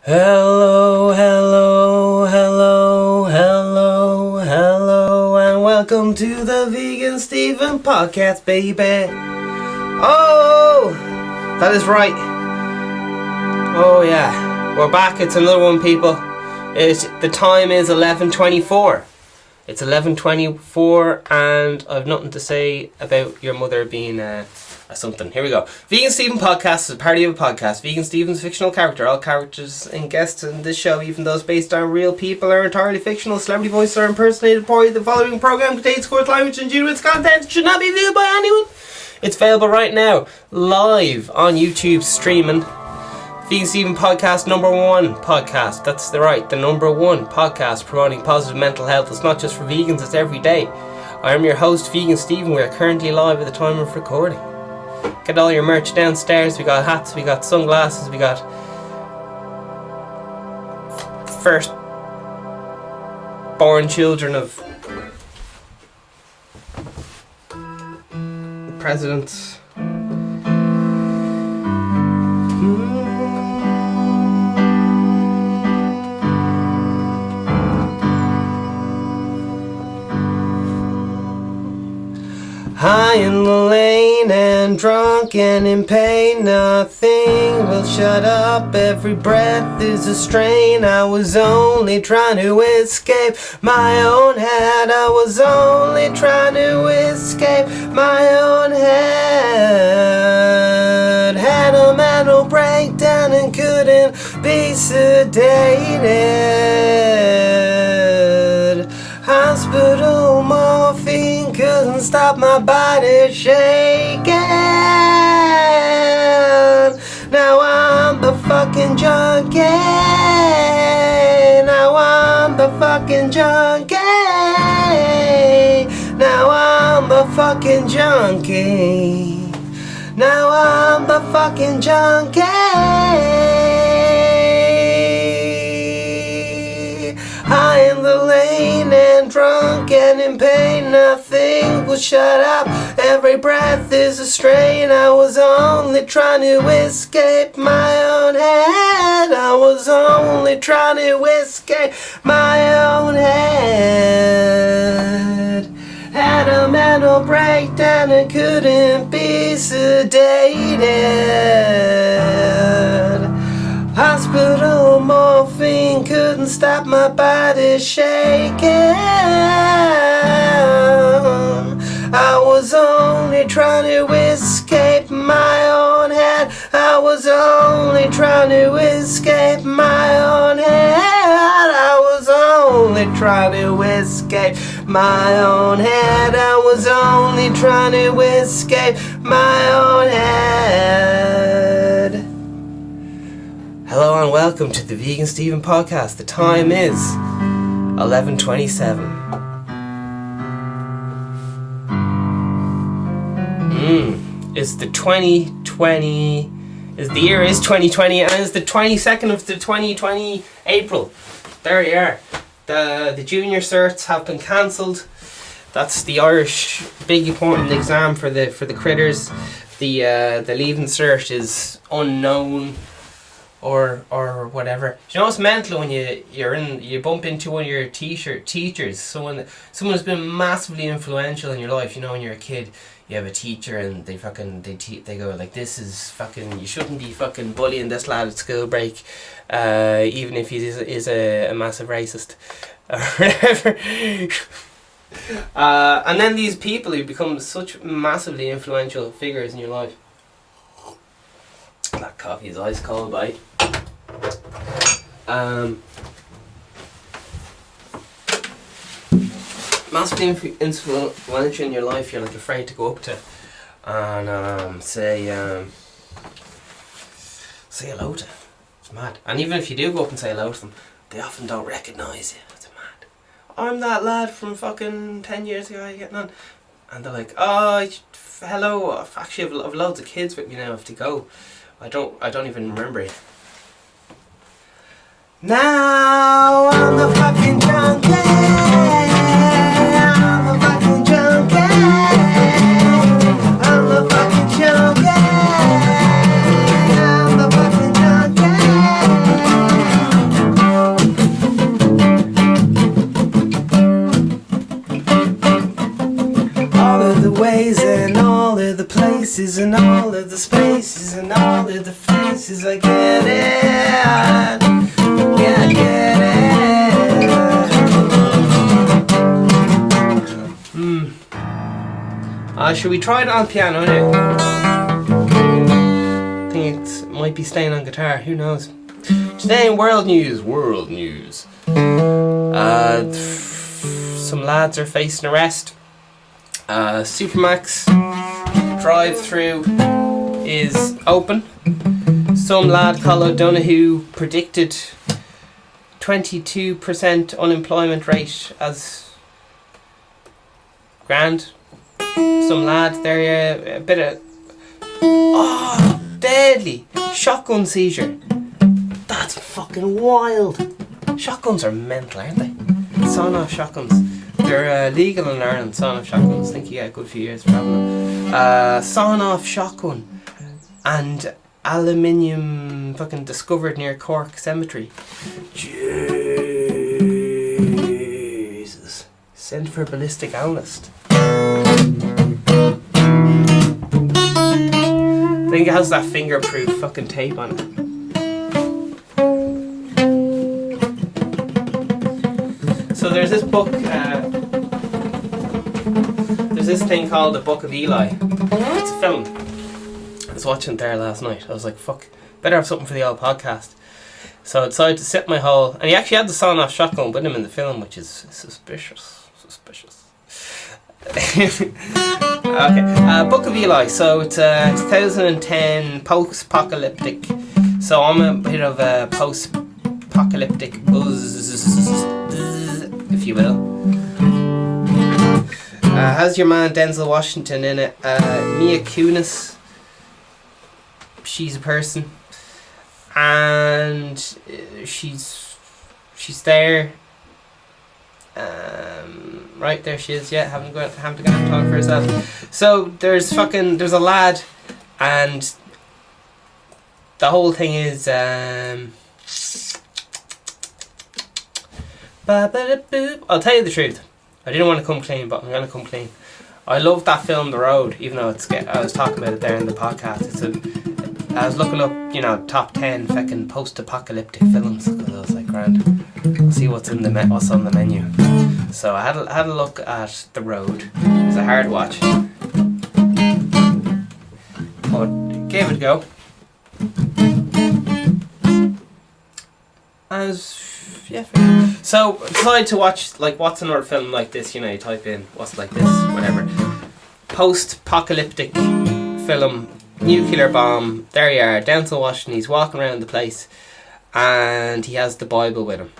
Hello, hello, hello, hello, hello, and welcome to the Vegan Steven podcast, baby. Oh, that is right. Oh yeah, we're back. It's another one, people. The time is 11:24. It's 11:24, and I've nothing to say about your mother being something. Here we go. Vegan Steven podcast is a parody of a podcast. Vegan Steven's a fictional character. All characters and guests in this show, even those based on real people, are entirely fictional. Celebrity voices are impersonated. The following program contains coarse language and due to its content should not be viewed by anyone. It's available right now, live on YouTube streaming. Vegan Steven podcast, #1 podcast. That's the #1 podcast promoting positive mental health. It's not just for vegans, it's every day. I am your host, Vegan Steven. We are currently live at the time of recording. Get all your merch downstairs. We got hats, we got sunglasses, we got first born children of presidents. High in the lane and drunk and in pain, nothing will shut up. Every breath is a strain. I was only trying to escape my own head. I was only trying to escape my own head. Had a mental breakdown and couldn't be sedated. Hospital morphine couldn't stop my body shaking. Now I'm the fucking junkie. Now I'm the fucking junkie. Now I'm the fucking junkie. Now I'm the fucking junkie. High in the lane and drunk and in pain, nothing will shut up. Every breath is a strain. I was only trying to escape my own head. I was only trying to escape my own head. Had a mental breakdown and couldn't be sedated. Hospital morphine couldn't stop my body shaking. I was only trying to escape my own head. I was only trying to escape my own head. I was only trying to escape my own head. I was only trying to escape my own head. Hello and welcome to the Vegan Steven podcast. The time is 11:27. It's the 2020. The year is 2020, and it's the 22nd of the 2020 April. There you are. The junior certs have been cancelled. That's the Irish big important exam for the critters. The leaving cert is unknown. Or whatever. You know, it's mental when you bump into one of your teachers, someone who's been massively influential in your life. You know, when you're a kid, you have a teacher and they go like, this is fucking, you shouldn't be fucking bullying this lad at school break, even if he is a massive racist or whatever. And then these people who become such massively influential figures in your life. That coffee is ice cold, bye. Massively influential in your life, you're like afraid to go up to and say hello to. It's mad. And even if you do go up and say hello to them, they often don't recognise you. It's mad. I'm that lad from fucking 10 years ago. How you getting on? And they're like, oh, hello. I've loads of kids with me now. I have to go. I don't even remember it. Now I'm the fucking junkie. I'm the fucking junkie. I'm the fucking junkie. I'm the fucking junkie. Should we try it on piano now? I think it might be staying on guitar, who knows. Today in world news. Some lads are facing arrest. Supermax drive-through is open. Some lad called O'Donoghue predicted 22% unemployment rate as grand. Some lad there, a bit of deadly shotgun seizure. That's fucking wild. Shotguns are mental, aren't they? Sawn-off shotguns. They're legal in Ireland. Sawn-off shotguns. I think you get a good few years for having them. Sawn-off shotgun and aluminium fucking discovered near Cork Cemetery. Jesus. Sent for ballistic analyst. I think it has that fingerproof fucking tape on it. So there's this book, there's this thing called The Book of Eli. It's a film. I was watching it there last night. I was like, fuck, better have something for the old podcast. So I decided to sit in my hole, and he actually had the sawn-off shotgun with him in the film, which is suspicious. Okay, Book of Eli. So it's 2010 post-apocalyptic. So I'm a bit of a post-apocalyptic buzz, if you will. Has your man Denzel Washington in it. Mia Kunis. She's a person, and she's there. Right, there she is. Yeah, having to go and talk for herself. So there's a lad, and the whole thing is I'll tell you the truth. I didn't want to come clean, but I'm gonna come clean. I love that film, The Road, even though I was talking about it there in the podcast. I was looking up, top 10 fucking post-apocalyptic films, because I was like, grand, I'll see what's on the menu. So I had a look at The Road. It was a hard watch, but gave it a go. So decided to watch, like, what's another film like this? You type in what's like this, whatever. Post-apocalyptic film. Nuclear bomb. There you are. Denzel Washington. He's walking around the place, and he has the Bible with him.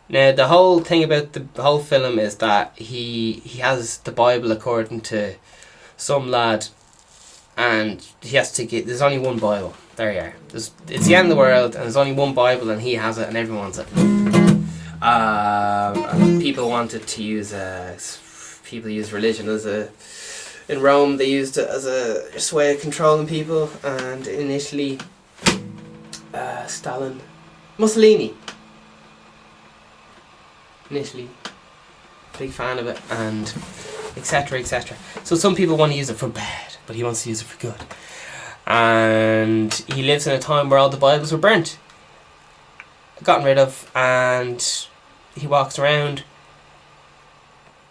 Now, the whole thing about the whole film is that he has the Bible according to some lad, and he has to get. There's only one Bible. There you are. It's the end of the world, and there's only one Bible, and he has it, and everyone's it. And people wanted to use people use religion as a. In Rome, they used it as a way of controlling people, and in Italy, Mussolini. In Italy, big fan of it, and etc. etc. So some people want to use it for bad, but he wants to use it for good. And he lives in a time where all the Bibles were burnt, gotten rid of, and he walks around,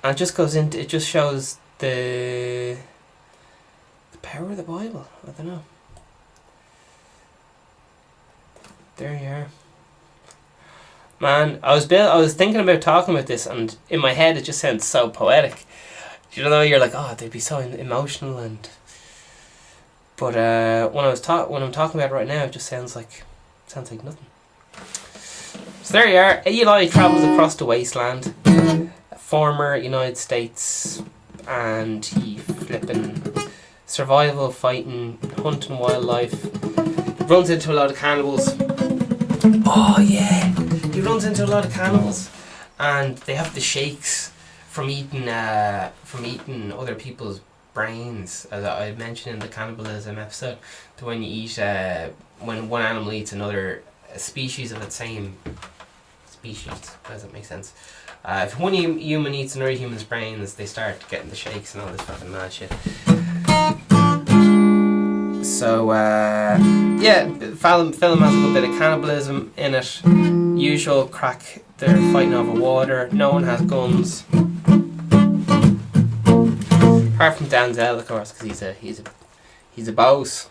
and it just shows the power of the Bible. I don't know. There you are. Man, I was thinking about talking about this, and in my head it just sounds so poetic. You're like, oh, they'd be so emotional, but when I'm talking about it right now, it just sounds like nothing. So there you are. Eli travels across the wasteland, former United States, and he flipping survival, fighting, hunting wildlife. Runs into a lot of cannibals. Oh yeah, he runs into a lot of cannibals, and they have the shakes from eating other people's brains, as I mentioned in the cannibalism episode. To when you eat when one animal eats another species of its same species. Does that make sense? If one human eats another human's brains, they start getting the shakes and all this fucking mad shit. So, film has a good bit of cannibalism in it. Usual crack, they're fighting over water, no one has guns. Apart from Denzel, of course, because he's a boss.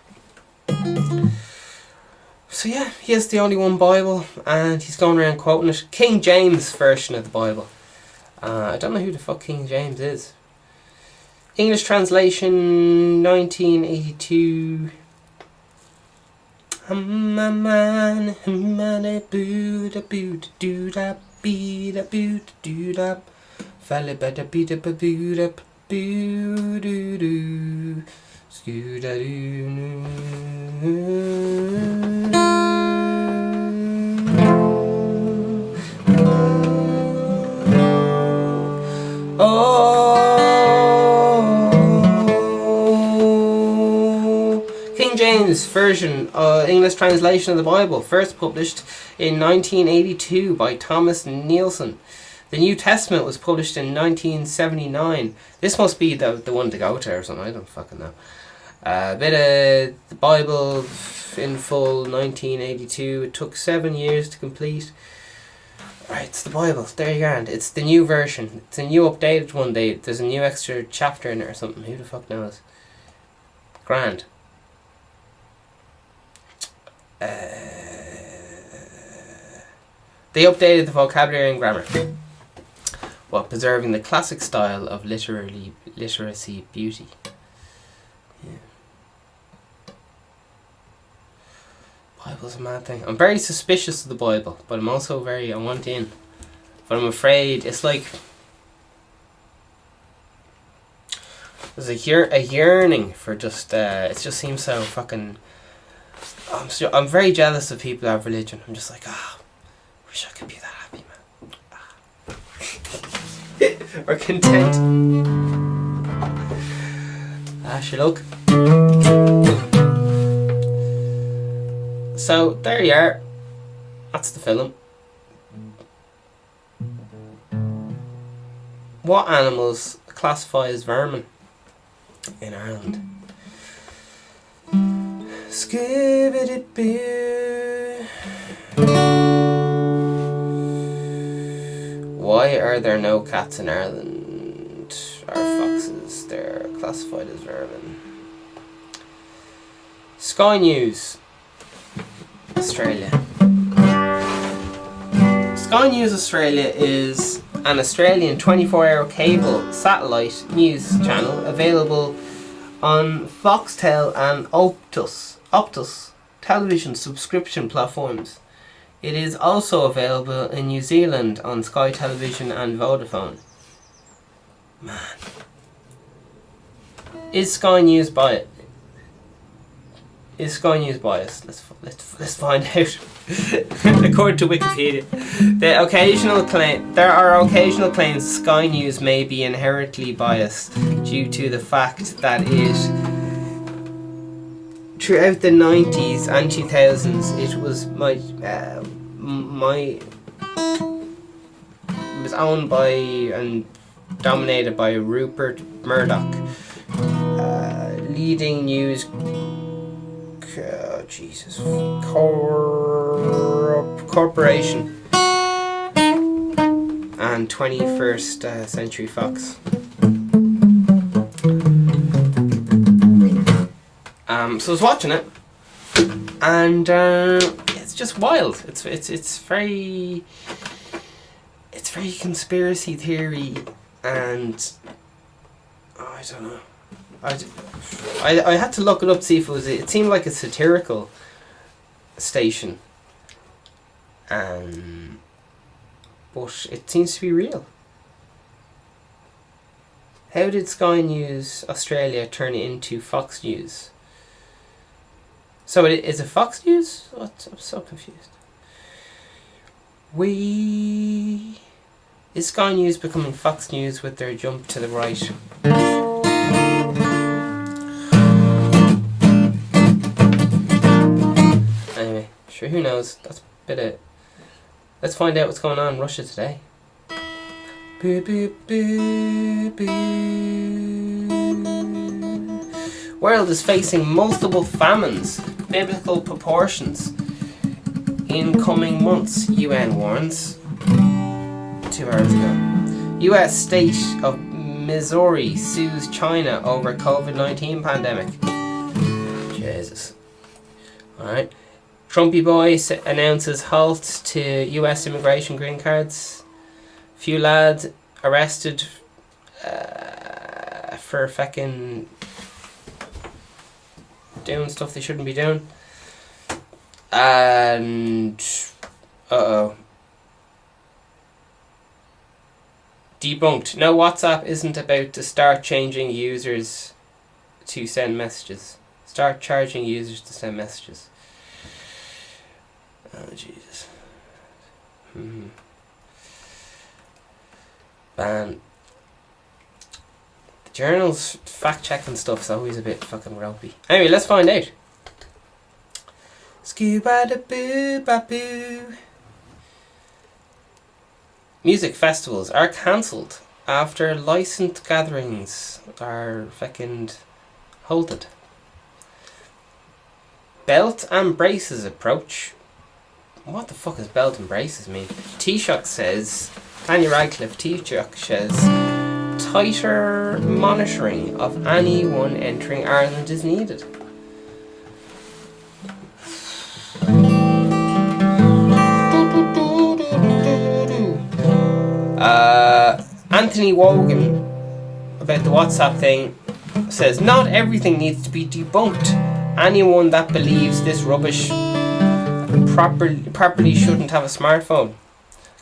So yeah, he has the only one Bible, and he's going around quoting it. King James version of the Bible. I don't know who the fuck King James is. English translation 1982. Fella better beat up a boot up boo doo doo scooda doo. King James version, English translation of the Bible, first published in 1982 by Thomas Nielsen. The New Testament was published in 1979. This must be the one to go to or something, I don't fucking know. A bit of the Bible in full, 1982. It took 7 years to complete. Right, it's the Bible. There you go. It's the new version. It's a new updated one. There's a new extra chapter in it or something. Who the fuck knows? Grand. They updated the vocabulary and grammar while preserving the classic style of literacy beauty. Yeah. Bible's a mad thing. I'm very suspicious of the Bible, but I'm also I want in. But I'm afraid it's like there's a yearning for just it just seems so fucking. I'm very jealous of people who have religion. I'm just like, wish I could be that happy, man. Or content. Look. So there you are. That's the film. What animals classify as vermin in Ireland? Skibidi-boo. Why are there no cats in Ireland? Are foxes? They're classified as vermin. Sky News Australia. Sky News Australia is an Australian 24-hour cable satellite news channel available on Foxtel and Optus television subscription platforms. It is also available in New Zealand on Sky Television and Vodafone. Man. Is Sky News biased? Let's find out. According to Wikipedia, there are occasional claims Sky News may be inherently biased due to the fact that it, throughout the 90s and 2000s, it was was owned by and dominated by Rupert Murdoch, leading news corporation, and 21st Century Fox. So I was watching it, and it's just wild. It's very conspiracy theory, and I don't know. I had to look it up to see if it seemed like a satirical station, but it seems to be real. How did Sky News Australia turn it into Fox News? So is it Fox News? Oh, I'm so confused. Is Sky News becoming Fox News with their jump to the right? Anyway, sure, who knows? That's a bit of... Let's find out what's going on in Russia today. Boo, boo, boo, boo. World is facing multiple famines, biblical proportions, in coming months, UN warns. 2 hours ago. US state of Missouri sues China over COVID-19 pandemic. Jesus. Alright. Trumpy boy announces halt to US immigration green cards. Few lads arrested for fucking doing stuff they shouldn't be doing. And debunked. No, WhatsApp isn't about to start changing users to send messages. Start charging users to send messages. Oh, Jesus. Ban. The journal's fact-checking stuff's always a bit fucking ropey. Anyway, let's find out. Scooba-da-boo-ba-boo. Music festivals are cancelled after licensed gatherings are fucking halted. Belt and braces approach. What the fuck does belt and braces mean? Taoiseach says, Daniel Radcliffe Taoiseach says, tighter monitoring of anyone entering Ireland is needed. Anthony Wogan, about the WhatsApp thing, says, not everything needs to be debunked. Anyone that believes this rubbish properly shouldn't have a smartphone.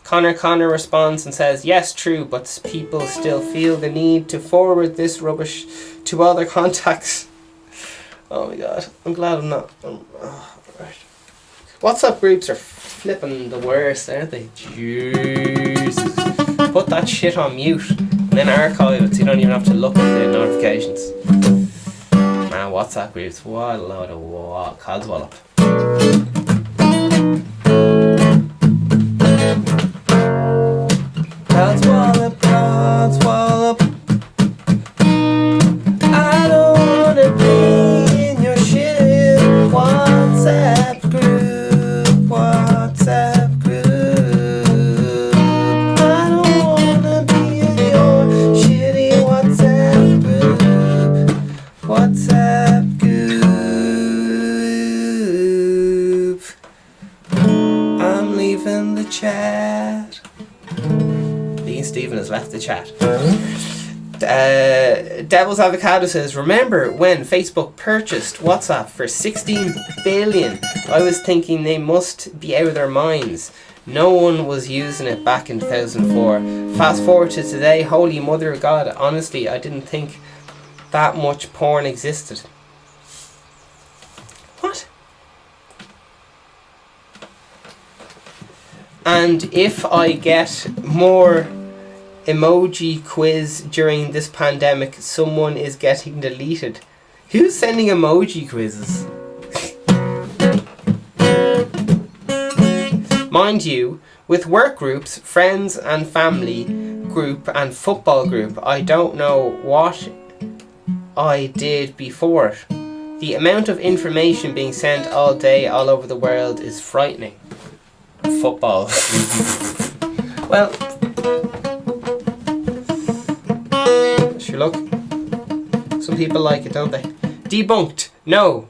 Connor responds and says, yes, true, but people still feel the need to forward this rubbish to all their contacts. Oh my god, I'm glad I'm not. Right. WhatsApp groups are flipping the worst, aren't they? Jesus. Put that shit on mute and then archive it so you don't even have to look at the notifications. Man, WhatsApp groups, what a load of codswallop. Codswallop. I don't wanna be in your shit WhatsApp group. I don't wanna be in your shitty WhatsApp group. I'm leaving the chat. Stephen has left the chat. Devil's Avocado says, remember when Facebook purchased WhatsApp for 16 billion? I was thinking they must be out of their minds. No one was using it back in 2004. Fast forward to today, holy mother of God, honestly, I didn't think that much porn existed. What? And if I get more emoji quiz during this pandemic, someone is getting deleted. Who's sending emoji quizzes? Mind you, with work groups, friends and family group and football group, I don't know what I did before it. The amount of information being sent all day all over the world is frightening. Football. Well, sure, look, some people like it, don't they? Debunked. No.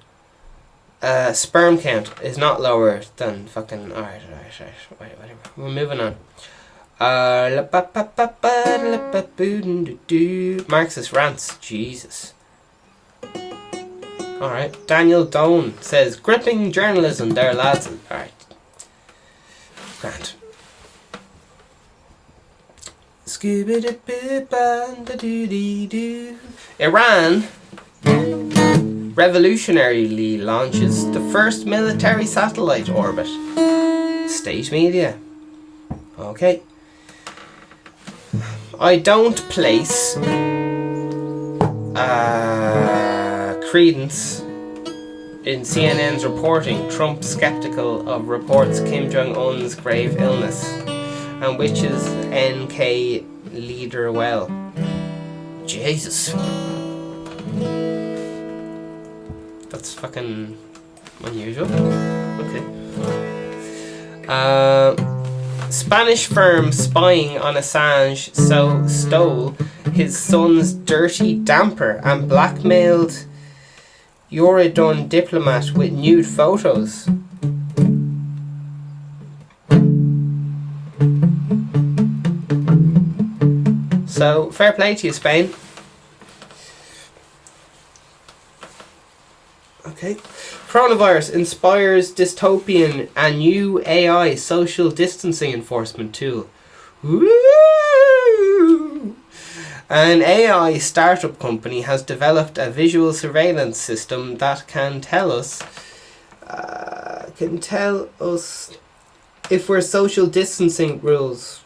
Sperm count is not lower than fucking. Alright. Whatever. We're moving on. Marxist rants. Jesus. Alright. Daniel Doan says, gripping journalism there, lads. Alright. Grant. Iran revolutionarily launches the first military satellite orbit. State media. Okay. I don't place credence in CNN's reporting. Trump skeptical of reports Kim Jong-un's grave illness, and wishes NK leader well. Jesus. That's fucking unusual. Okay. Spanish firm spying on Assange stole his son's dirty damper and blackmailed Eurodone diplomat with nude photos. So, fair play to you, Spain. Okay. Coronavirus inspires dystopian and new AI social distancing enforcement tool. Woo! An AI startup company has developed a visual surveillance system that can tell us if we're social distancing rules.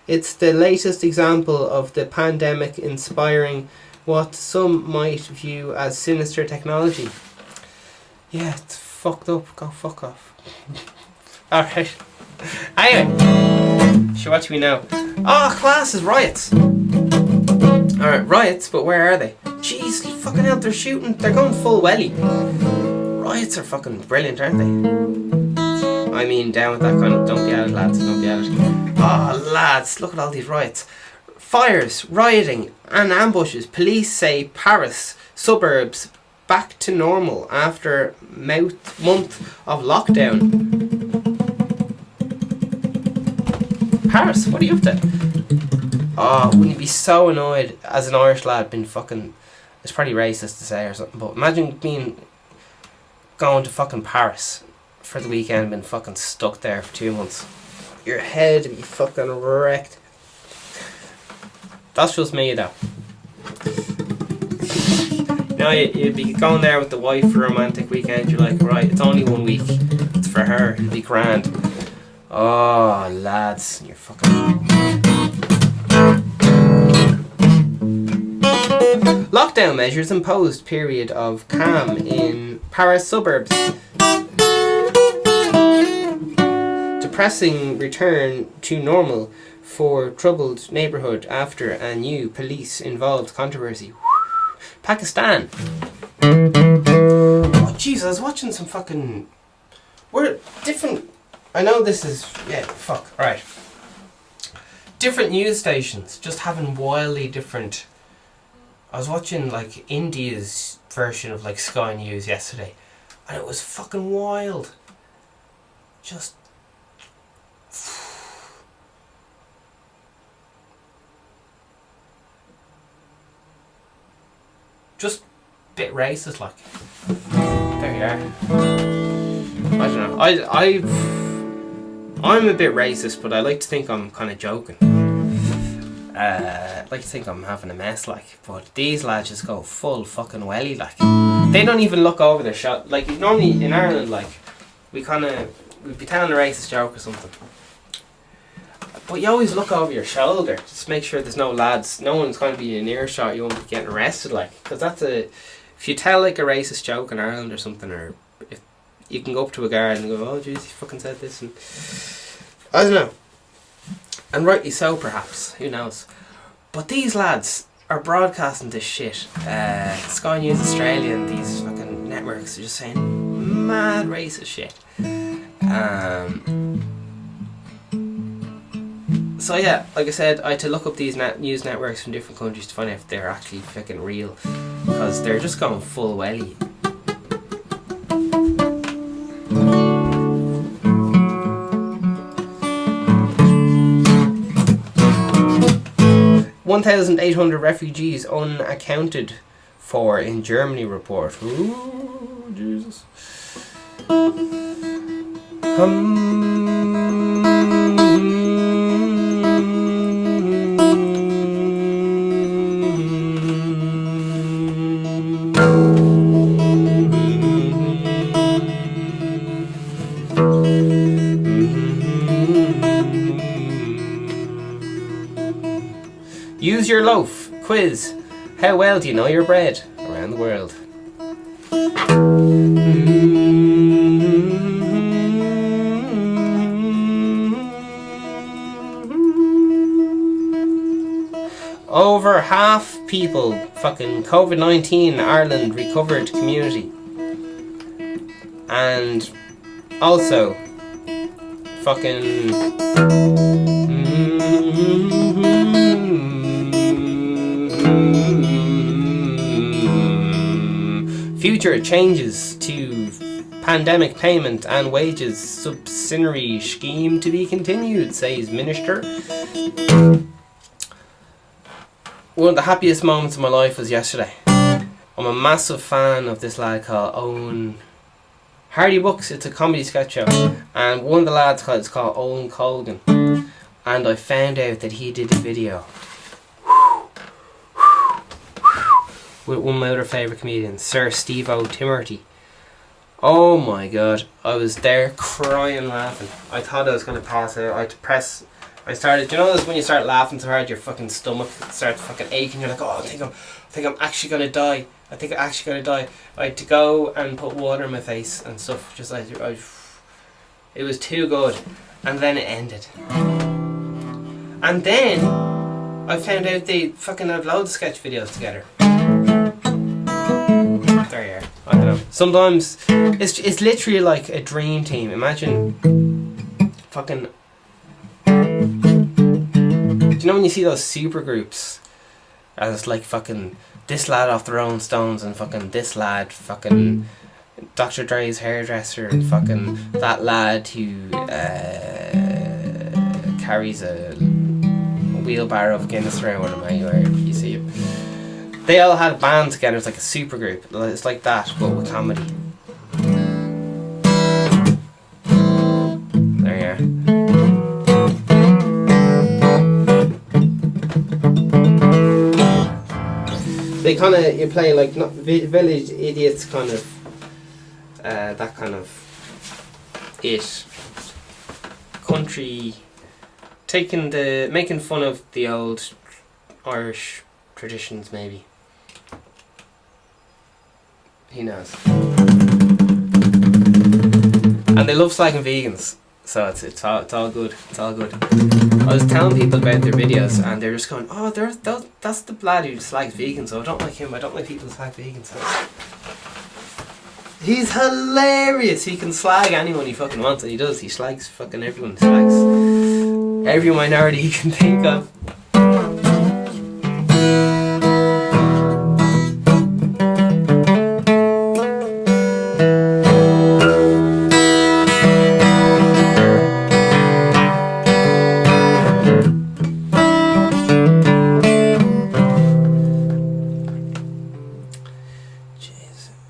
It's the latest example of the pandemic inspiring what some might view as sinister technology. Yeah, it's fucked up. Go fuck off. Alright. Anyway. So what do we know? Oh, class is riots. Alright, riots, but where are they? Jeez, fucking hell, they're shooting. They're going full welly. Riots are fucking brilliant, aren't they? I mean, down with that kind of... Don't be at it, lads. Don't be at it. Oh, lads, look at all these riots. Fires, rioting and ambushes. Police say Paris suburbs back to normal after month of lockdown. Paris, what are you up to? Oh, wouldn't you be so annoyed as an Irish lad being fucking... It's probably racist to say or something, but imagine going to fucking Paris for the weekend and being fucking stuck there for 2 months. Your head would be fucking wrecked. That's just me though. You know, you'd be going there with the wife for a romantic weekend. You're like, right, it's only 1 week. It's for her. It'll be grand. Oh, lads, you're fucking... Lockdown measures imposed. Period of calm in Paris suburbs. Depressing return to normal for troubled neighbourhood after a new police-involved controversy. Pakistan. Oh, jeez, I was watching some fucking... We're different... I know this is... Yeah, fuck. Alright. Different news stations just having wildly different... I was watching, like, India's version of, like, Sky News yesterday. And it was fucking wild. Just... Just a bit racist, like. There you are. I don't know. I'm a bit racist, but I like to think I'm kind of joking. I like to think I'm having a mess, like. But these lads just go full fucking welly, like. They don't even look over their shot. Like, normally in Ireland, like, we'd be telling a racist joke or something. But you always look over your shoulder, just make sure there's no lads, no one's going to be in earshot, you won't be getting arrested, like, because if you tell like a racist joke in Ireland or something, or if you can go up to a guard and go, oh jeez, he fucking said this, and I don't know, and rightly so perhaps, who knows, but these lads are broadcasting this shit. Sky News Australia and these fucking networks are just saying mad racist shit. So yeah, like I said, I had to look up these news networks from different countries to find out if they're actually fucking real, because they're just going full welly. $1,800 refugees unaccounted for in Germany report. Ooh, Jesus. Use your loaf. Quiz. How well do you know your bread around the world? Over half people fucking COVID-19 Ireland recovered community. And also fucking major changes to pandemic payment and wages subsidiary scheme to be continued, says Minister. One of the happiest moments of my life was yesterday. I'm a massive fan of this lad called Owen. Hardy Books, it's a comedy sketch show, and one of the lads is called Owen-Colgan, and I found out that he did a video with one of my other favourite comedians, Sir Stevo Timothy. Oh my god, I was there crying laughing. I thought I was going to pass out. I started, you know when you start laughing so hard your fucking stomach starts fucking aching, you're like, oh, I think I'm actually going to die. I think I'm actually going to die. I had to go and put water in my face and stuff, just like, it was too good. And then it ended. And then I found out they fucking have loads of sketch videos together. There you are. I don't know. Sometimes it's literally like a dream team. Imagine fucking. Do you know when you see those super groups? And it's like fucking this lad off the Rolling Stones and fucking this lad fucking Dr. Dre's hairdresser and fucking that lad who carries a wheelbarrow of Guinness around with him anywhere you see him. They all had a band together. It's like a super group. It's like that, but with comedy. There you are. They kind of, you play like not Village Idiots kind of, that kind of it. Country, making fun of the old Irish traditions maybe. He knows. And they love slagging vegans, so it's all good. It's all good. I was telling people about their videos, and they're just going, "Oh, that's the lad who slags vegans. So I don't like him. I don't like people who slag vegans." He's hilarious. He can slag anyone he fucking wants, and he does. He slags fucking everyone. He slags every minority he can think of.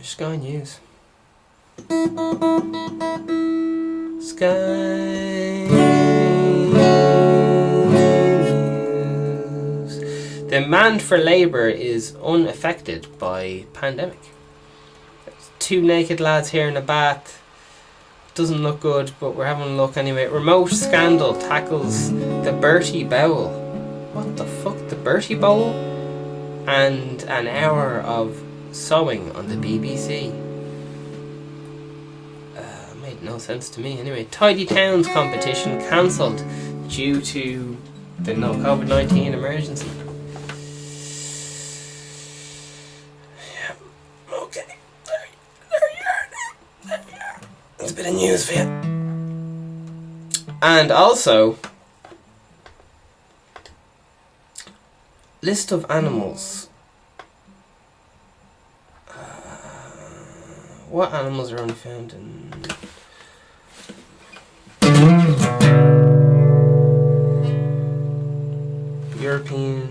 Sky News. Sky News. The demand for labour is unaffected by pandemic. There's two naked lads here in a bath. Doesn't look good, but we're having a look anyway. Remote scandal tackles the Bertie Bowl. What the fuck? The Bertie Bowl? And an hour of sewing on the BBC. Made no sense to me anyway. Tidy Towns competition cancelled due to the no COVID-19 emergency. Yeah, okay. There you are. That's a bit of news for you. And also, list of animals. What animals are only found in European?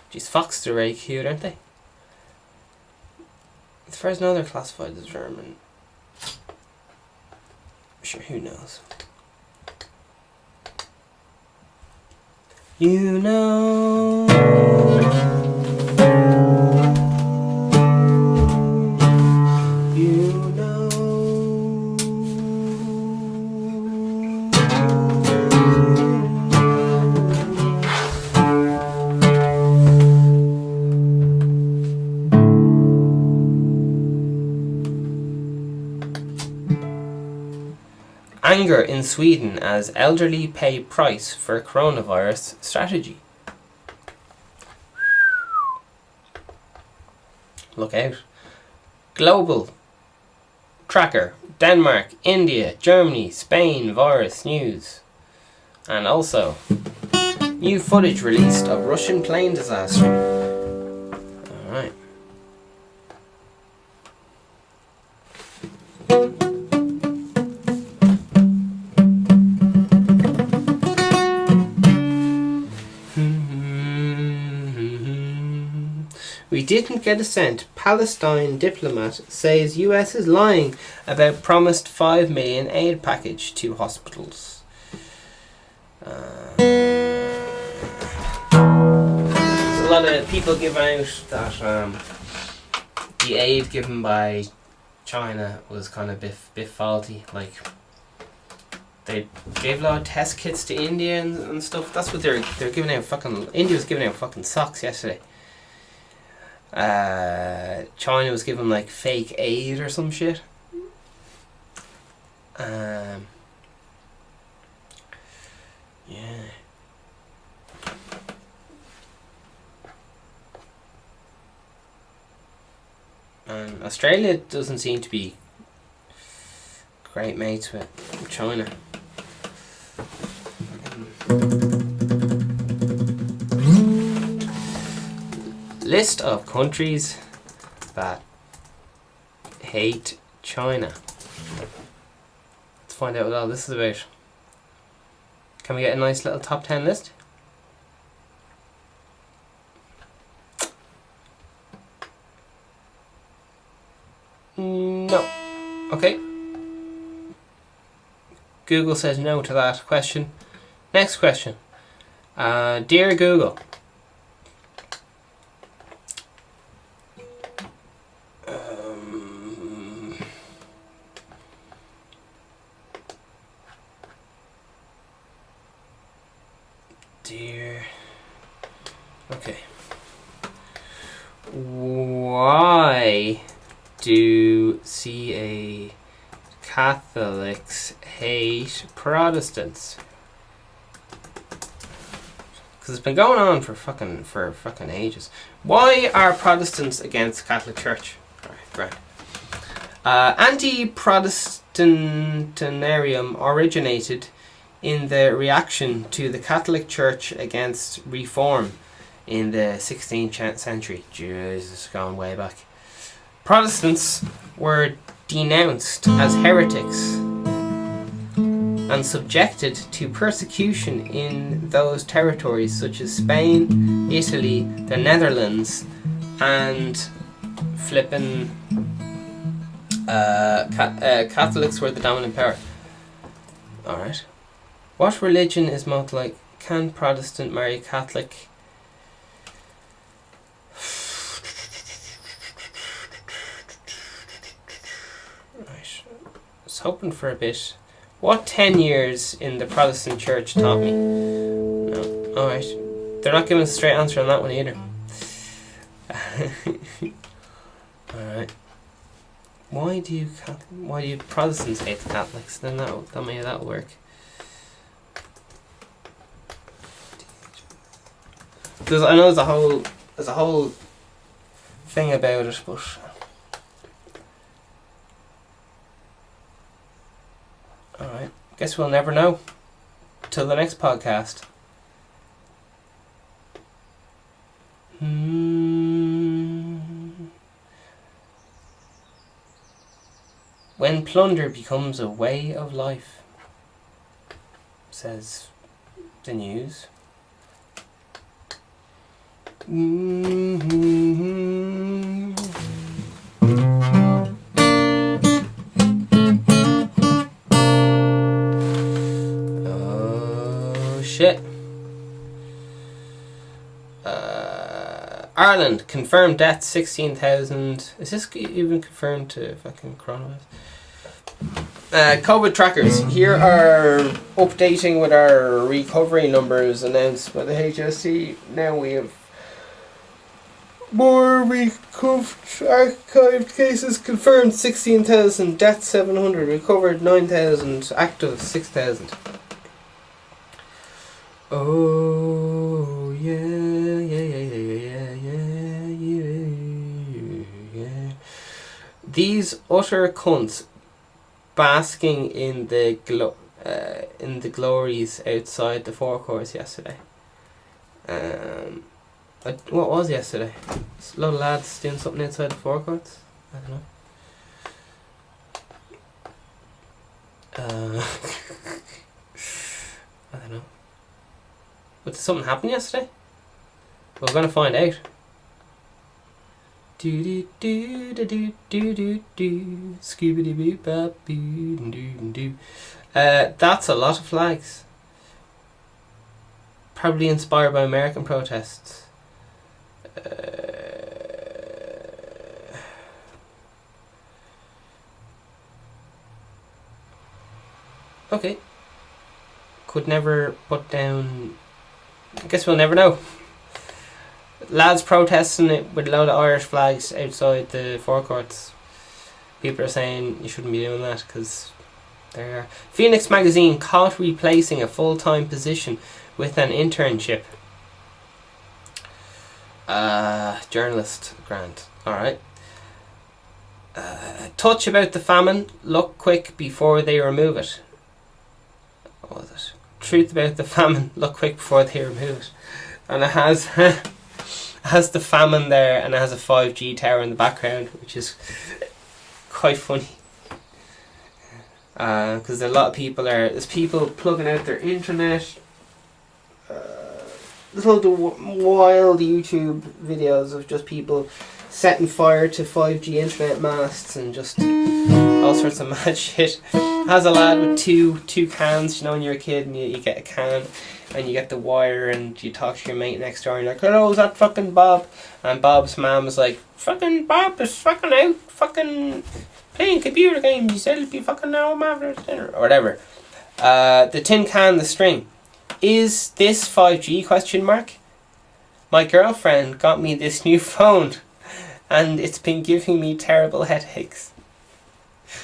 Geez, foxes are very cute, aren't they? As far as I know, they're classified as vermin. Sure, who knows? You know. Anger in Sweden as elderly pay price for coronavirus strategy. Look out. Global tracker. Denmark, India, Germany, Spain, virus news. And also, new footage released of Russian plane disaster. Alright. We didn't get a cent. Palestine diplomat says US is lying about promised 5 million aid package to hospitals. There's a lot of people giving out that the aid given by China was kind of bit faulty. Like, they gave a lot of test kits to India and stuff. That's what they're giving out. India was giving out fucking socks yesterday. China was giving like fake aid or some shit. Yeah. And Australia doesn't seem to be great mates with China. List of countries that hate China. Let's find out what all this is about. Can we get a nice little top 10 list? No. Okay. Google says no to that question. Next question. Dear Google. Okay. Why do CA Catholics hate Protestants? Because it's been going on for fucking ages. Why are Protestants against Catholic Church? Alright, right. Anti-Protestantism originated in the reaction to the Catholic Church against reform in the 16th century. Jesus, going way back. Protestants were denounced as heretics and subjected to persecution in those territories such as Spain, Italy, the Netherlands, and flipping Catholics were the dominant power. Alright. What religion is most like? Can Protestant marry Catholic? Right. I was hoping for a bit. What 10 years in the Protestant Church taught me? No. Alright. They're not giving us a straight answer on that one either. Alright. Why do Protestants hate the Catholics? Then that'll work. I know there's a whole thing about it, but alright, guess we'll never know till the next podcast. When plunder becomes a way of life, says the news. Oh shit. Ireland confirmed deaths 16,000. Is this even confirmed to fucking coronavirus? COVID trackers. Here are updating with our recovery numbers announced by the HSC. Now we have more archived cases confirmed 16,000, deaths 700, recovered 9,000, active 6,000. Oh yeah. These utter cunts basking in the glories outside the forecourts yesterday. What was yesterday? A lot of lads doing something outside the forecourts. I don't know. I don't know. But did something happen yesterday? We're going to find out. Do do do do do do do Scooby Doo bop doo doo doo. That's a lot of flags. Probably inspired by American protests. Okay. Could never put down. I guess we'll never know. Lads protesting it with a load of Irish flags outside the forecourts. People are saying you shouldn't be doing that because there are. Phoenix magazine caught replacing a full-time position with an internship. Journalist grant. Alright. Touch about the famine. Look quick before they remove it. What was it? Truth about the famine. Look quick before they remove it. And it has has the famine there, and it has a 5G tower in the background, which is quite funny. Because a lot of people there's people plugging out their internet. There's all the wild YouTube videos of just people setting fire to 5G internet masts and just all sorts of mad shit. Has a lad with two cans, you know, when you're a kid and you get a can and you get the wire and you talk to your mate next door and you're like, hello, is that fucking Bob? And Bob's mum is like, fucking Bob is fucking out fucking playing computer games. He said he'll be fucking now home after dinner or whatever. The tin can, the string. Is this 5G question mark? My girlfriend got me this new phone and it's been giving me terrible headaches.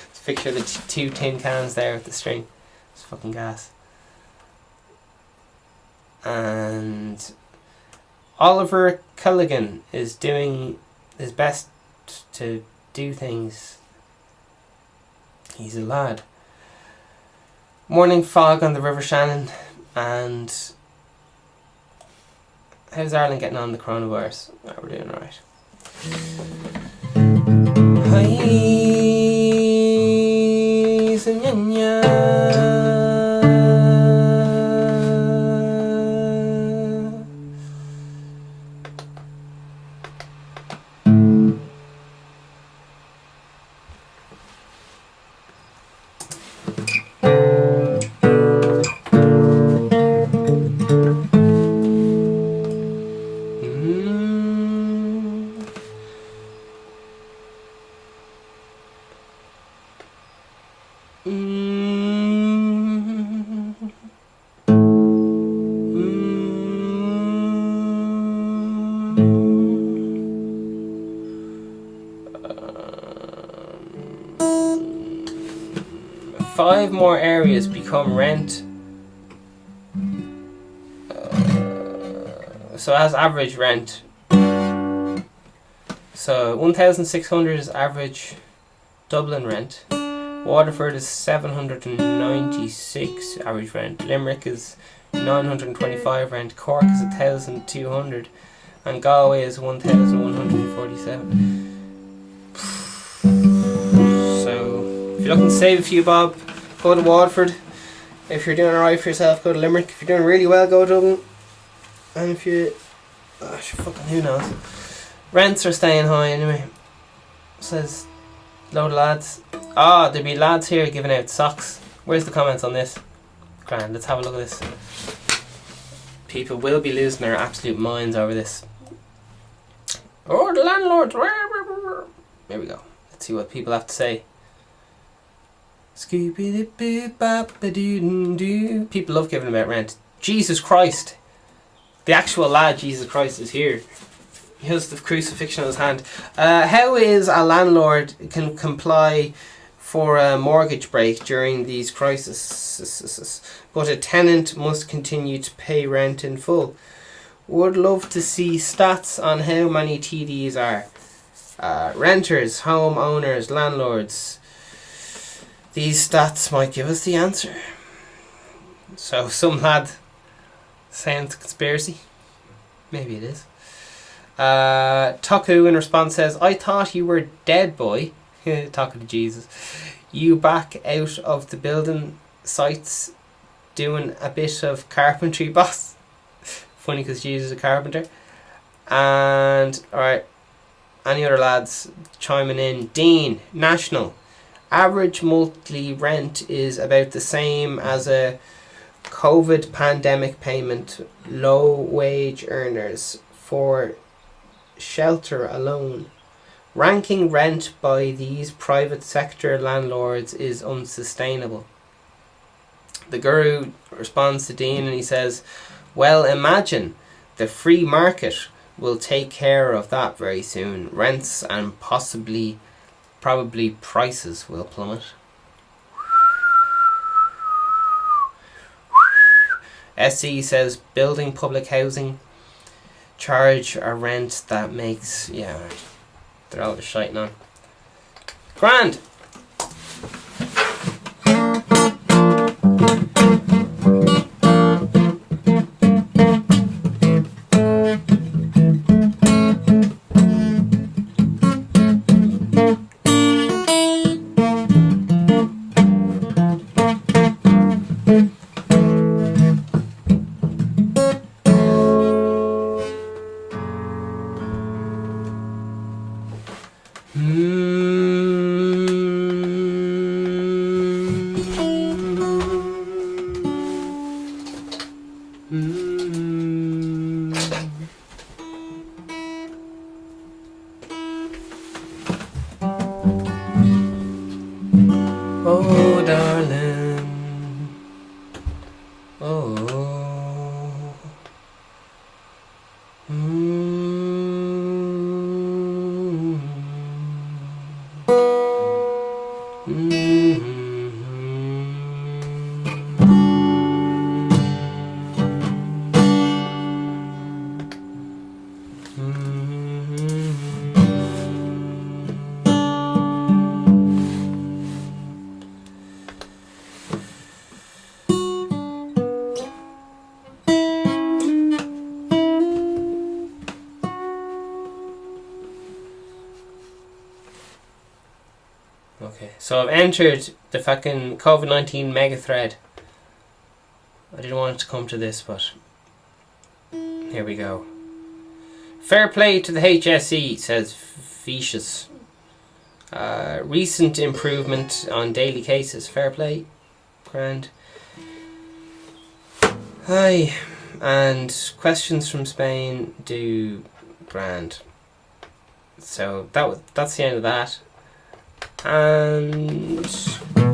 Let's picture the two tin cans there with the string. It's fucking gas. And Oliver Culligan is doing his best to do things. He's a lad. Morning fog on the River Shannon. And how's Ireland getting on the coronavirus? Oh, we're doing alright. Five more areas become rent. So as average rent. So 1,600 is average Dublin rent. Waterford is 796 average rent. Limerick is 925 rent. Cork is 1,200. And Galway is 1,147. So if you're looking to save a few bob, go to Waterford. If you're doing alright for yourself, go to Limerick. If you're doing really well, go to Dublin. And if you... fucking who knows. Rents are staying high anyway. Says load of lads. There'd be lads here giving out socks. Where's the comments on this? Grand, let's have a look at this. People will be losing their absolute minds over this. Oh, the landlords. There we go. Let's see what people have to say. People love giving about rent. Jesus Christ. The actual lad, Jesus Christ, is here. He has the crucifixion on his hand. How is a landlord can comply for a mortgage break during these crises, but a tenant must continue to pay rent in full? Would love to see stats on how many TDs are. Renters, homeowners, landlords. These stats might give us the answer. So some lad saying it's a conspiracy. Maybe it is. Taku in response says, I thought you were dead, boy. Talking to Jesus. You back out of the building sites doing a bit of carpentry, boss? Funny because Jesus is a carpenter. And, alright, any other lads chiming in? Dean, national. Average monthly rent is about the same as a COVID pandemic payment. Low wage earners for shelter alone. Ranking rent by these private sector landlords is unsustainable. The guru responds to Dean and he says, well, imagine the free market will take care of that very soon. Rents and probably prices will plummet. SC says building public housing, charge a rent that makes, yeah, they're all just shiting on. Grand! Oh, darling. Oh. Okay, so I've entered the fucking COVID-19 mega thread. I didn't want it to come to this, but here we go. Fair play to the HSE, says Vicious. Recent improvement on daily cases. Fair play. Grand. Hi. And questions from Spain do grand. So that's the end of that. And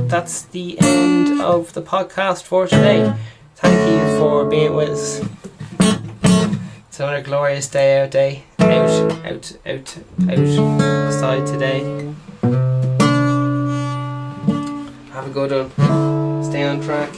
that's the end of the podcast for today. Thank you for being with us. It's another glorious day outside today. Have a good one. Stay on track.